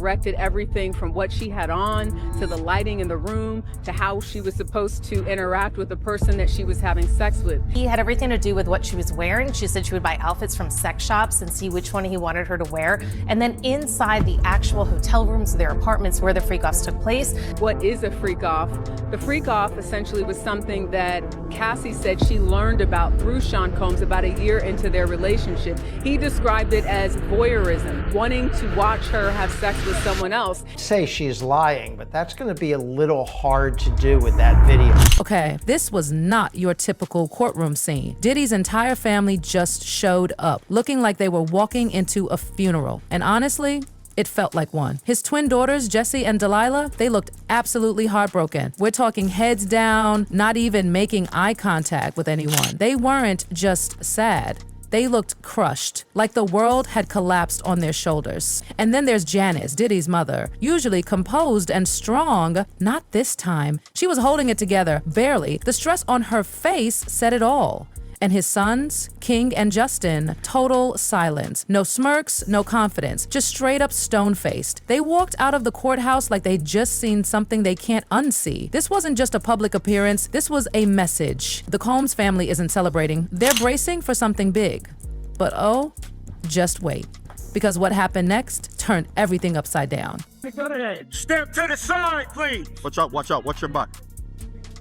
directed everything from what she had on to the lighting in the room to how she was supposed to interact with the person that she was having sex with. He had everything to do with what she was wearing. She said she would buy outfits from sex shops and see which one he wanted her to wear. And then inside the actual hotel rooms, their apartments where the freak-offs took place. What is a freak-off? The freak-off essentially was something that Cassie said she learned about through Sean Combs about a year into their relationship. He described it as voyeurism, wanting to watch her have sex with someone else. Say she's lying, but that's going to be a little hard to do with that video. Okay, this was not your typical courtroom scene. Diddy's entire family just showed up, looking like they were walking into a funeral. And honestly, it felt like one. His twin daughters, Jessie and Delilah, they looked absolutely heartbroken. We're talking heads down, not even making eye contact with anyone. They weren't just sad. They looked crushed, like the world had collapsed on their shoulders. And then there's Janice, Diddy's mother, usually composed and strong. Not this time. She was holding it together, barely. The stress on her face said it all. And his sons, King and Justin, total silence. No smirks, no confidence, just straight up stone-faced. They walked out of the courthouse like they'd just seen something they can't unsee. This wasn't just a public appearance, this was a message. The Combs family isn't celebrating, they're bracing for something big. But oh, just wait. Because what happened next turned everything upside down. Step to the side, please. Watch out, watch your back.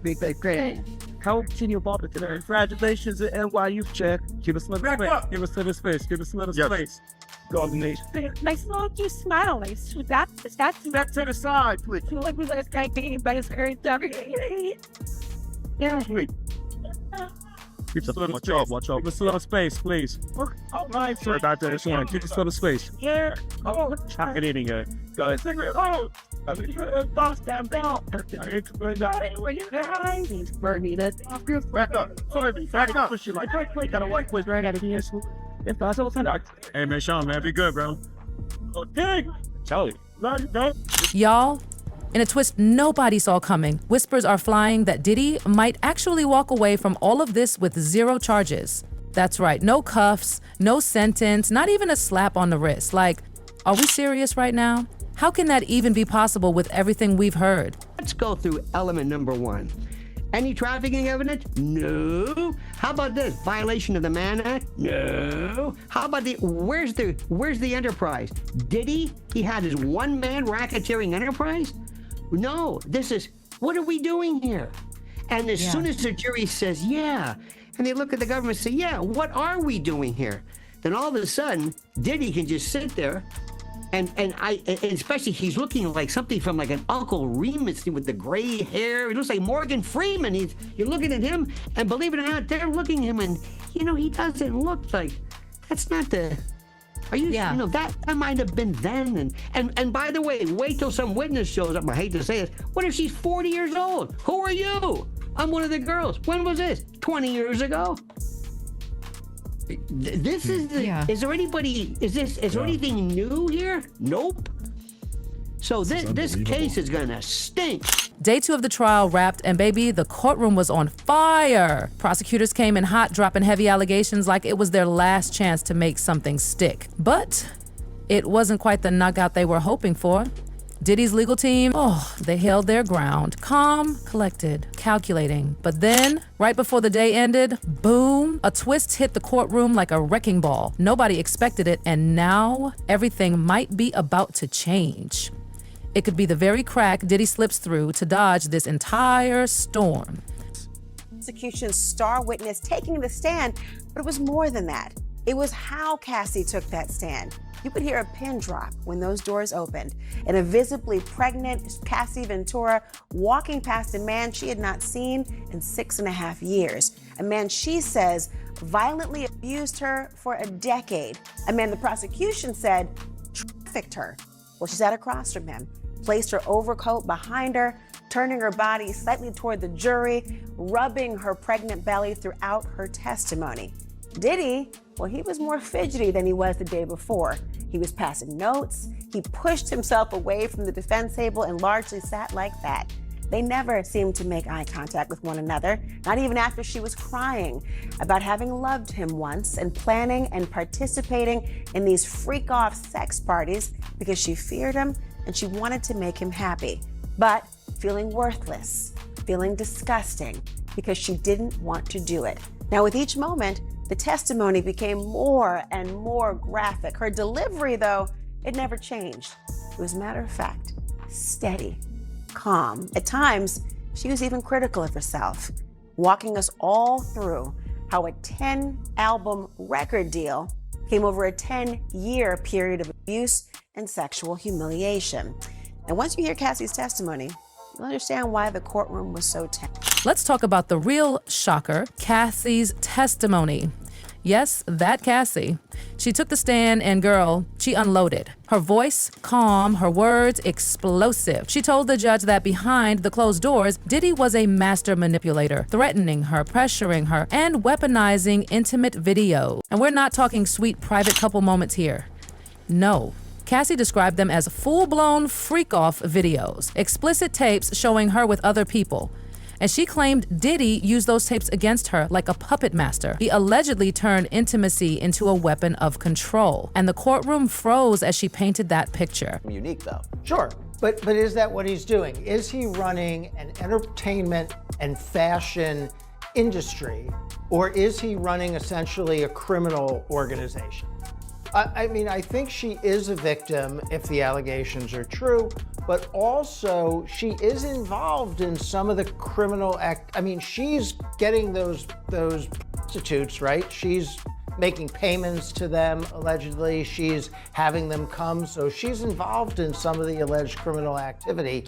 Big fan. How can you bother today? Congratulations at NYU check. Give us a little space. Give us a little space. Give us a little space. Golden Nation. Nice little you smile. Nice. That's Step to the side, please. like we let guy being by his very yeah. Please. Give us a little space. Watch out. Give us a little space, please. Oh, my. Sorry about that. This one. Give us a little space. Yeah. Oh, chuck it in here. Go ahead. Oh. Boss down bell. Back up. Sorry, back up. Push you like got a white quiz right out of here. If possible, hey man, Sean, man, be good, bro. Okay. Tell you. No. Y'all, in a twist nobody saw coming, whispers are flying that Diddy might actually walk away from all of this with 0 charges. That's right, no cuffs, no sentence, not even a slap on the wrist. Like, are we serious right now? How can that even be possible with everything we've heard? Let's go through element number 1. Any trafficking evidence? No. How about this? Violation of the Mann Act? No. How about where's the enterprise? Diddy? He had his one-man racketeering enterprise? No. This is, what are we doing here? And as soon as the jury says, yeah, and they look at the government and say, yeah, what are we doing here? Then all of a sudden, Diddy can just sit there and especially he's looking like something from like an Uncle Remus with the gray hair. He looks like Morgan Freeman. You're looking at him, and believe it or not, they're looking at him, and he doesn't look like. That's not the. Are you? Yeah. That might have been then. And by the way, wait till some witness shows up. I hate to say this. What if she's 40 years old? Who are you? I'm one of the girls. When was this? 20 years ago. This is the, is there anything new here? Nope. So this case is gonna stink. Day 2 of the trial wrapped, and baby, the courtroom was on fire. Prosecutors came in hot, dropping heavy allegations like it was their last chance to make something stick. But it wasn't quite the knockout they were hoping for. Diddy's legal team, they held their ground. Calm, collected, calculating. But then, right before the day ended, boom, a twist hit the courtroom like a wrecking ball. Nobody expected it, and now everything might be about to change. It could be the very crack Diddy slips through to dodge this entire storm. Prosecution's star witness taking the stand, but it was more than that. It was how Cassie took that stand. You could hear a pin drop when those doors opened, and a visibly pregnant Cassie Ventura walking past a man she had not seen in 6.5 years. A man she says violently abused her for a decade. A man the prosecution said trafficked her. Well, she sat across from him, placed her overcoat behind her, turning her body slightly toward the jury, rubbing her pregnant belly throughout her testimony. Diddy, well, he was more fidgety than he was the day before. He was passing notes. He pushed himself away from the defense table and largely sat like that. They never seemed to make eye contact with one another, not even after she was crying about having loved him once and planning and participating in these freak-off sex parties because she feared him and she wanted to make him happy, but feeling worthless, feeling disgusting, because she didn't want to do it. Now, with each moment, the testimony became more and more graphic. Her delivery, though, it never changed. It was matter of fact, steady, calm. At times, she was even critical of herself, walking us all through how a 10-album record deal came over a 10-year period of abuse and sexual humiliation. And once you hear Cassie's testimony, you'll understand why the courtroom was so tense. Let's talk about the real shocker, Cassie's testimony. Yes, that Cassie. She took the stand and girl, she unloaded. Her voice, calm, her words, explosive. She told the judge that behind the closed doors, Diddy was a master manipulator, threatening her, pressuring her, and weaponizing intimate video. And we're not talking sweet private couple moments here. No. Cassie described them as full-blown freak-off videos, explicit tapes showing her with other people. And she claimed Diddy used those tapes against her like a puppet master. He allegedly turned intimacy into a weapon of control. And the courtroom froze as she painted that picture. Unique, though. Sure, but is that what he's doing? Is he running an entertainment and fashion industry, or is he running essentially a criminal organization? I mean, I think she is a victim if the allegations are true, but also she is involved in some of the criminal act. I mean, she's getting those prostitutes, right? She's making payments to them, allegedly. She's having them come, so she's involved in some of the alleged criminal activity.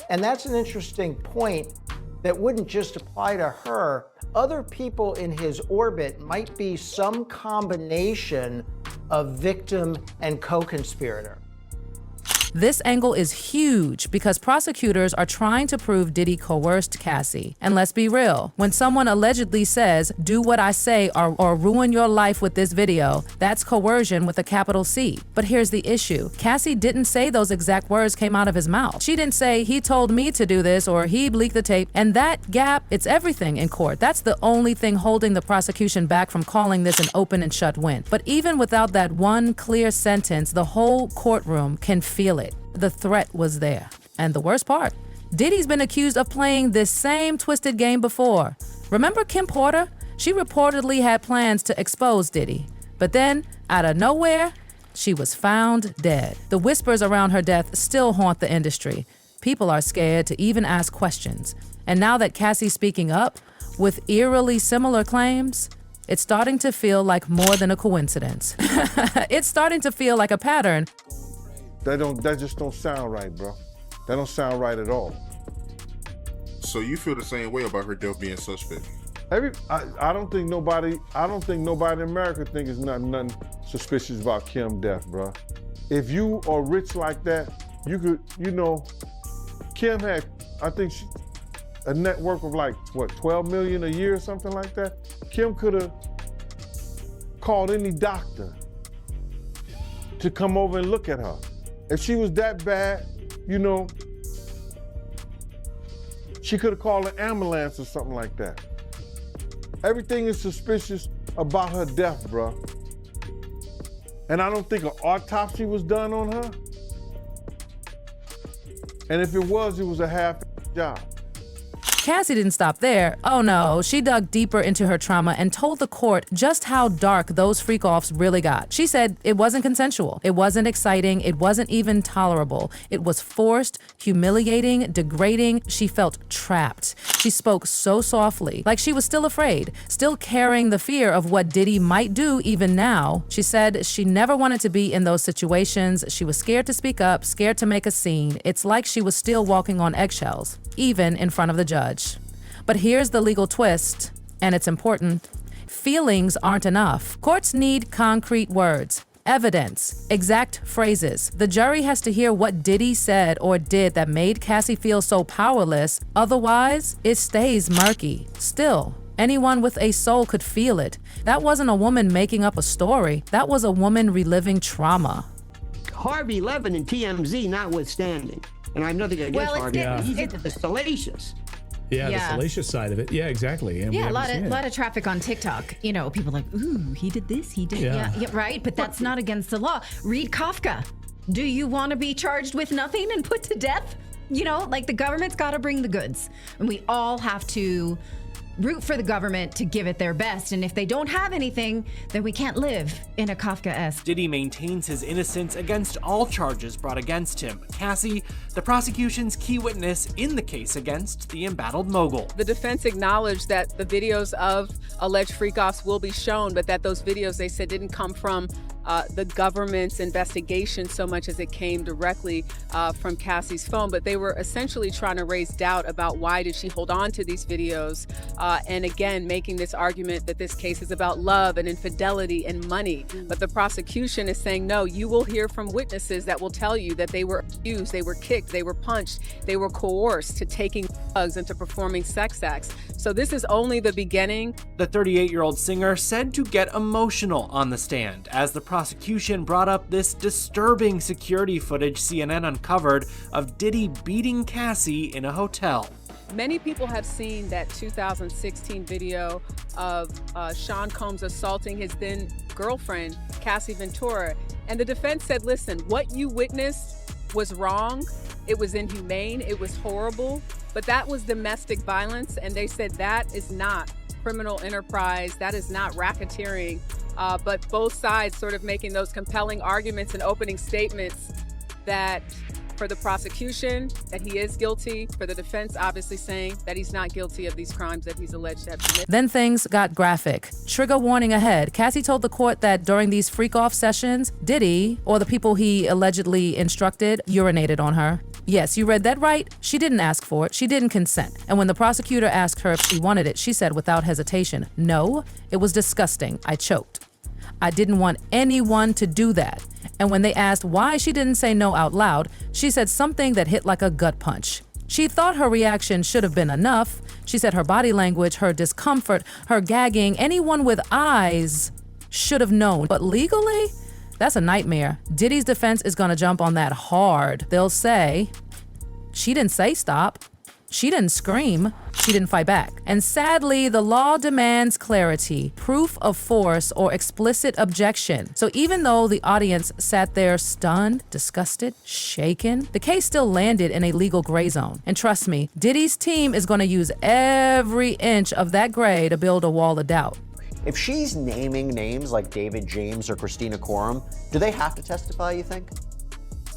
And that's an interesting point that wouldn't just apply to her. Other people in his orbit might be some combination of victim and co-conspirator. This angle is huge because prosecutors are trying to prove Diddy coerced Cassie. And let's be real, when someone allegedly says, do what I say or ruin your life with this video, that's coercion with a capital C. But here's the issue. Cassie didn't say those exact words came out of his mouth. She didn't say he told me to do this or he leaked the tape. And that gap, it's everything in court. That's the only thing holding the prosecution back from calling this an open and shut win. But even without that one clear sentence, the whole courtroom can feel it. The threat was there. And the worst part, Diddy's been accused of playing this same twisted game before. Remember Kim Porter? She reportedly had plans to expose Diddy. But then, out of nowhere, she was found dead. The whispers around her death still haunt the industry. People are scared to even ask questions. And now that Cassie's speaking up, with eerily similar claims, it's starting to feel like more than a coincidence. It's starting to feel like a pattern. That just don't sound right, bro. That don't sound right at all. So you feel the same way about her death being suspect? I don't think nobody in America thinks it's nothing suspicious about Kim's death, bro. If you are rich like that, you could, Kim had, I think a net worth of like, what, 12 million a year or something like that? Kim could have called any doctor to come over and look at her. If she was that bad, she could have called an ambulance or something like that. Everything is suspicious about her death, bro. And I don't think an autopsy was done on her. And if it was a half job. Cassie didn't stop there. Oh no, she dug deeper into her trauma and told the court just how dark those freak-offs really got. She said it wasn't consensual, it wasn't exciting, it wasn't even tolerable. It was forced, humiliating, degrading. She felt trapped. She spoke so softly, like she was still afraid, still carrying the fear of what Diddy might do even now. She said she never wanted to be in those situations. She was scared to speak up, scared to make a scene. It's like she was still walking on eggshells, even in front of the judge. But here's the legal twist, and it's important. Feelings aren't enough. Courts need concrete words, evidence, exact phrases. The jury has to hear what Diddy said or did that made Cassie feel so powerless. Otherwise, it stays murky. Still, anyone with a soul could feel it. That wasn't a woman making up a story. That was a woman reliving trauma. Harvey Levin and TMZ notwithstanding, and I have nothing against Harvey. He's into the salacious. Yeah, the salacious side of it. Yeah, exactly. And yeah, a lot of traffic on TikTok. People like, ooh, he did this, he did. Yeah, right? But that's not against the law. Read Kafka. Do you want to be charged with nothing and put to death? You know, like the government's got to bring the goods. And we all have to root for the government to give it their best. And if they don't have anything, then we can't live in a Kafka-esque. Diddy maintains his innocence against all charges brought against him. Cassie, the prosecution's key witness in the case against the embattled mogul. The defense acknowledged that the videos of alleged freak-offs will be shown, but that those videos, they said, didn't come from the government's investigation so much as it came directly from Cassie's phone. But they were essentially trying to raise doubt about why did she hold on to these videos, and again making this argument that this case is about love and infidelity and money. But the prosecution is saying, no, you will hear from witnesses that will tell you that they were abused, they were kicked, they were punched, they were coerced to taking drugs and to performing sex acts. So this is only the beginning. The 38-year-old singer said to get emotional on the stand as the prosecution brought up this disturbing security footage CNN uncovered of Diddy beating Cassie in a hotel. Many people have seen that 2016 video of Sean Combs assaulting his then girlfriend, Cassie Ventura. And the defense said, listen, what you witnessed was wrong. It was inhumane. It was horrible. But that was domestic violence. And they said that is not criminal enterprise. That is not racketeering. But both sides sort of making those compelling arguments and opening statements that for the prosecution, that he is guilty, for the defense obviously saying that he's not guilty of these crimes that he's alleged to have committed. Then things got graphic. Trigger warning ahead. Cassie told the court that during these freak-off sessions, Diddy, or the people he allegedly instructed, urinated on her. Yes, you read that right. She didn't ask for it. She didn't consent. And when the prosecutor asked her if she wanted it, she said without hesitation, no, it was disgusting. I choked. I didn't want anyone to do that. And when they asked why she didn't say no out loud, she said something that hit like a gut punch. She thought her reaction should have been enough. She said her body language, her discomfort, her gagging, anyone with eyes should have known. But legally, that's a nightmare. Diddy's defense is gonna jump on that hard. They'll say, she didn't say stop. She didn't scream. She didn't fight back. And sadly, the law demands clarity, proof of force, or explicit objection. So even though the audience sat there stunned, disgusted, shaken, the case still landed in a legal gray zone. And trust me, Diddy's team is going to use every inch of that gray to build a wall of doubt. If she's naming names like David James or Christina Courtroom, do they have to testify, you think?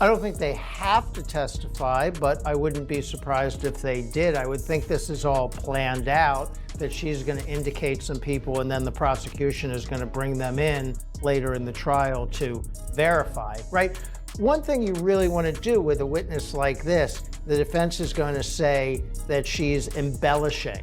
I don't think they have to testify, but I wouldn't be surprised if they did. I would think this is all planned out, that she's going to indicate some people and then the prosecution is going to bring them in later in the trial to verify, right? One thing you really want to do with a witness like this, the defense is going to say that she's embellishing.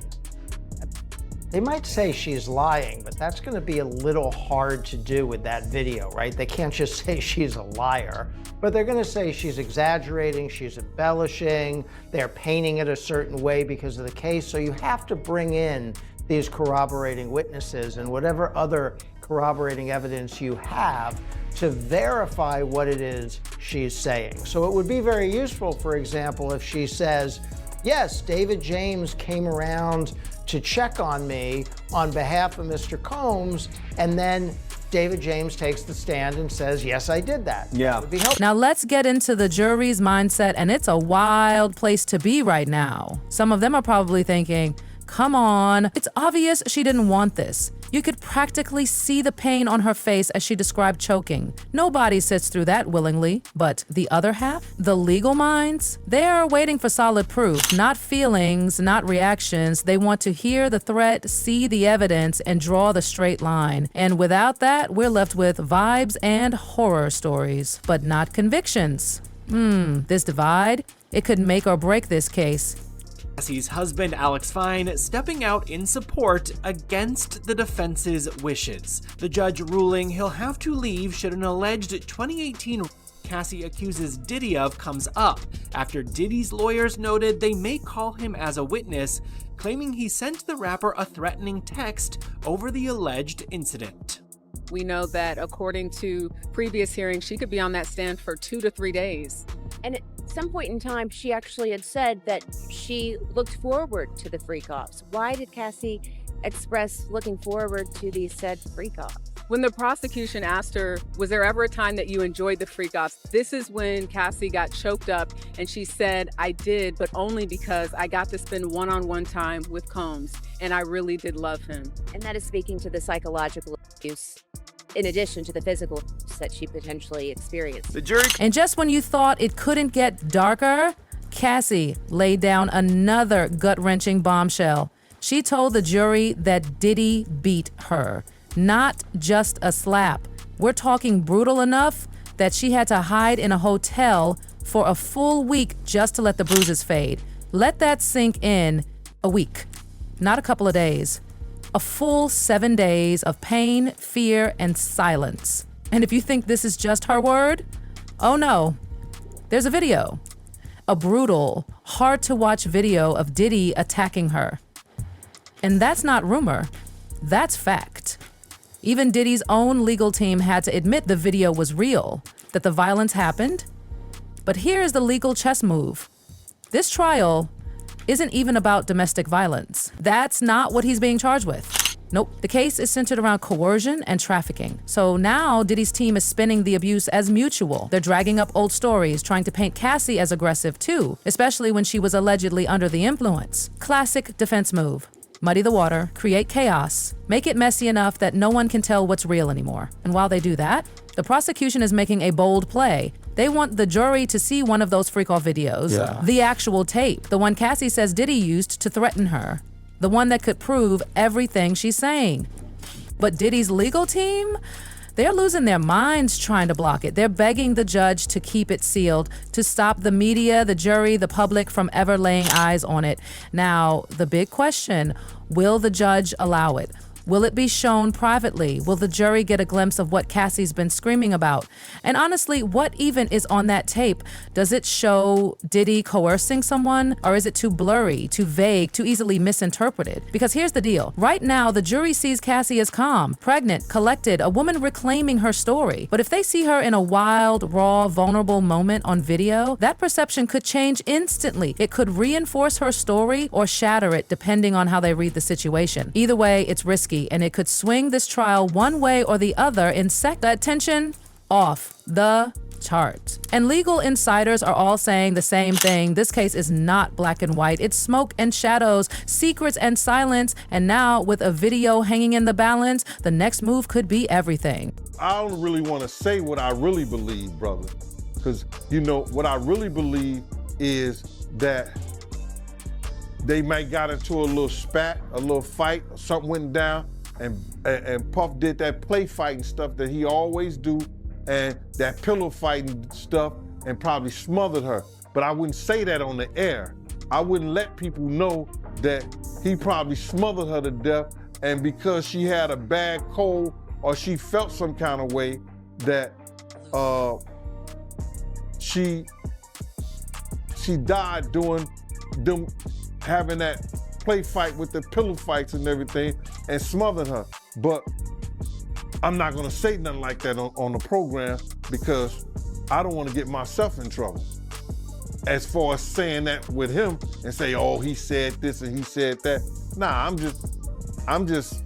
They might say she's lying, but that's going to be a little hard to do with that video, right? They can't just say she's a liar, but they're going to say she's exaggerating, she's embellishing, they're painting it a certain way because of the case. So you have to bring in these corroborating witnesses and whatever other corroborating evidence you have to verify what it is she's saying. So it would be very useful, for example, if she says, yes, David James came around to check on me on behalf of Mr. Combs, and then David James takes the stand and says, yes, I did that. Yeah. That would be helpful. Now let's get into the jury's mindset, and it's a wild place to be right now. Some of them are probably thinking, come on, it's obvious she didn't want this. You could practically see the pain on her face as she described choking. Nobody sits through that willingly. But the other half, the legal minds, they're waiting for solid proof, not feelings, not reactions. They want to hear the threat, see the evidence, and draw the straight line. And without that, we're left with vibes and horror stories, but not convictions. This divide, it could make or break this case. Cassie's husband, Alex Fine, stepping out in support against the defense's wishes. The judge ruling he'll have to leave should an alleged 2018 Cassie accuses Diddy of comes up, after Diddy's lawyers noted they may call him as a witness, claiming he sent the rapper a threatening text over the alleged incident. We know that according to previous hearings, she could be on that stand for 2 to 3 days. And at some point in time, she actually had said that she looked forward to the freak-offs. Why did Cassie express looking forward to these said freak-offs? When the prosecution asked her, was there ever a time that you enjoyed the freak-offs? This is when Cassie got choked up and she said, I did, but only because I got to spend one-on-one time with Combs and I really did love him. And that is speaking to the psychological abuse in addition to the physical abuse that she potentially experienced. The jury. And just when you thought it couldn't get darker, Cassie laid down another gut-wrenching bombshell. She told the jury that Diddy beat her. Not just a slap. We're talking brutal enough that she had to hide in a hotel for a full week just to let the bruises fade. Let that sink in. A week, not a couple of days. A full 7 days of pain, fear, and silence. And if you think this is just her word, oh no, there's a video. A brutal, hard-to-watch video of Diddy attacking her. And that's not rumor, that's fact. Even Diddy's own legal team had to admit the video was real, that the violence happened. But here's the legal chess move. This trial isn't even about domestic violence. That's not what he's being charged with. Nope, the case is centered around coercion and trafficking. So now Diddy's team is spinning the abuse as mutual. They're dragging up old stories, trying to paint Cassie as aggressive too, especially when she was allegedly under the influence. Classic defense move. Muddy the water, create chaos, make it messy enough that no one can tell what's real anymore. And while they do that, the prosecution is making a bold play. They want the jury to see one of those freak-off videos, the actual tape, the one Cassie says Diddy used to threaten her, the one that could prove everything she's saying. But Diddy's legal team, they're losing their minds trying to block it. They're begging the judge to keep it sealed, to stop the media, the jury, the public from ever laying eyes on it. Now, the big question, will the judge allow it? Will it be shown privately? Will the jury get a glimpse of what Cassie's been screaming about? And honestly, what even is on that tape? Does it show Diddy coercing someone? Or is it too blurry, too vague, too easily misinterpreted? Because here's the deal. Right now, the jury sees Cassie as calm, pregnant, collected, a woman reclaiming her story. But if they see her in a wild, raw, vulnerable moment on video, that perception could change instantly. It could reinforce her story or shatter it, depending on how they read the situation. Either way, it's risky, and it could swing this trial one way or the other in that tension off the charts. And legal insiders are all saying the same thing. This case is not black and white. It's smoke and shadows, secrets and silence. And now with a video hanging in the balance, the next move could be everything. I don't really want to say what I really believe, brother. Because, you know, what I really believe is that they might got into a little spat, a little fight, something went down, and Puff did that play fighting stuff that he always do, and that pillow fighting stuff, and probably smothered her. But I wouldn't say that on the air. I wouldn't let people know that he probably smothered her to death, and because she had a bad cold or she felt some kind of way that she died doing them having that play fight with the pillow fights and everything and smothered her. But I'm not gonna say nothing like that on the program because I don't wanna get myself in trouble. As far as saying that with him and say, oh, he said this and he said that. Nah, I'm just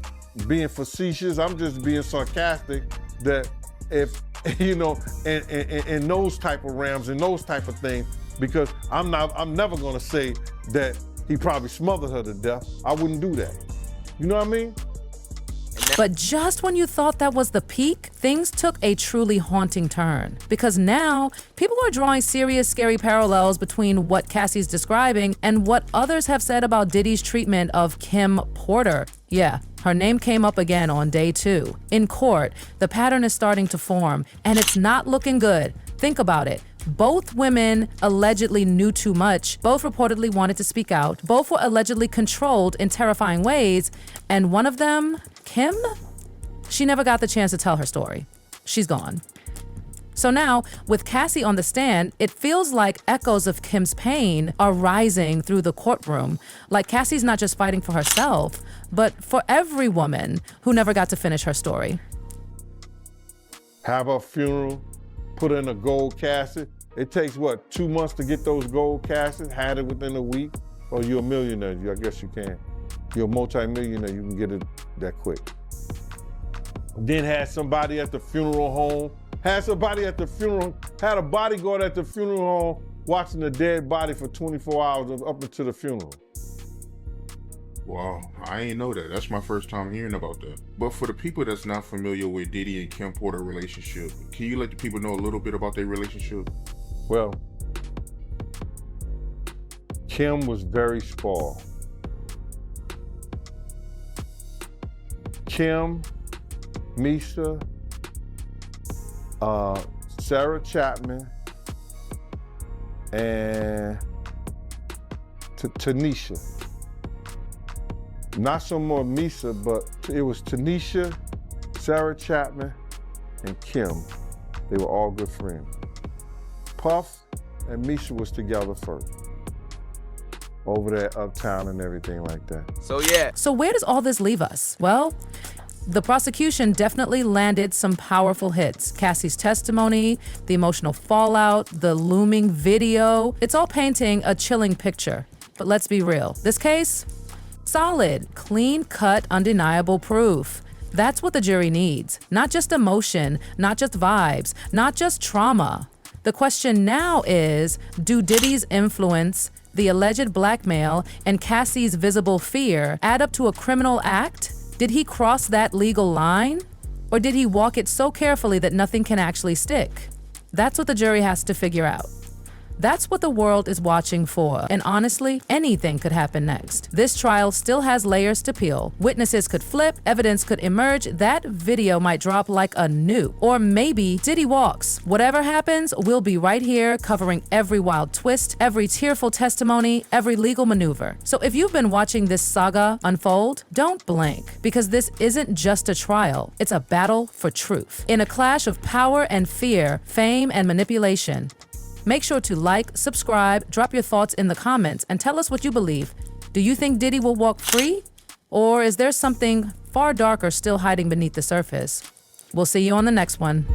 being facetious. I'm just being sarcastic that if, you know, in those type of realms and those type of things, because I'm never gonna say that he probably smothered her to death. I wouldn't do that. You know what I mean? But just when you thought that was the peak, things took a truly haunting turn. Because now, people are drawing serious, scary parallels between what Cassie's describing and what others have said about Diddy's treatment of Kim Porter. Yeah, her name came up again on day 2. In court, the pattern is starting to form, and it's not looking good. Think about it. Both women allegedly knew too much. Both reportedly wanted to speak out. Both were allegedly controlled in terrifying ways. And one of them, Kim, she never got the chance to tell her story. She's gone. So now, with Cassie on the stand, it feels like echoes of Kim's pain are rising through the courtroom. Like Cassie's not just fighting for herself, but for every woman who never got to finish her story. Have a funeral, put in a gold casket. It takes, what, 2 months to get those gold caskets, had it within a week? Or you're a millionaire, I guess you can. You're a multi-millionaire, you can get it that quick. then had somebody at the funeral home, had a bodyguard at the funeral home watching the dead body for 24 hours up until the funeral. Wow, I ain't know that. That's my first time hearing about that. But for the people that's not familiar with Diddy and Kim Porter relationship, can you let the people know a little bit about their relationship? Well, Kim was very spoiled. Kim, Misha, Sarah Chapman, and Tanisha. Not so more Misha, but it was Tanisha, Sarah Chapman, and Kim. They were all good friends. Puff and Misha was together first. Over there uptown and everything like that. So where does all this leave us? Well, the prosecution definitely landed some powerful hits. Cassie's testimony, the emotional fallout, the looming video. It's all painting a chilling picture. But let's be real. This case? Solid, clean-cut, undeniable proof. That's what the jury needs. Not just emotion, not just vibes, not just trauma. The question now is, do Diddy's influence, the alleged blackmail, and Cassie's visible fear add up to a criminal act? Did he cross that legal line? Or did he walk it so carefully that nothing can actually stick? That's what the jury has to figure out. That's what the world is watching for. And honestly, anything could happen next. This trial still has layers to peel. Witnesses could flip, evidence could emerge, that video might drop like a nuke. Or maybe Diddy walks. Whatever happens, we'll be right here covering every wild twist, every tearful testimony, every legal maneuver. So if you've been watching this saga unfold, don't blink, because this isn't just a trial, it's a battle for truth. In a clash of power and fear, fame and manipulation. Make sure to like, subscribe, drop your thoughts in the comments, and tell us what you believe. Do you think Diddy will walk free? Or is there something far darker still hiding beneath the surface? We'll see you on the next one.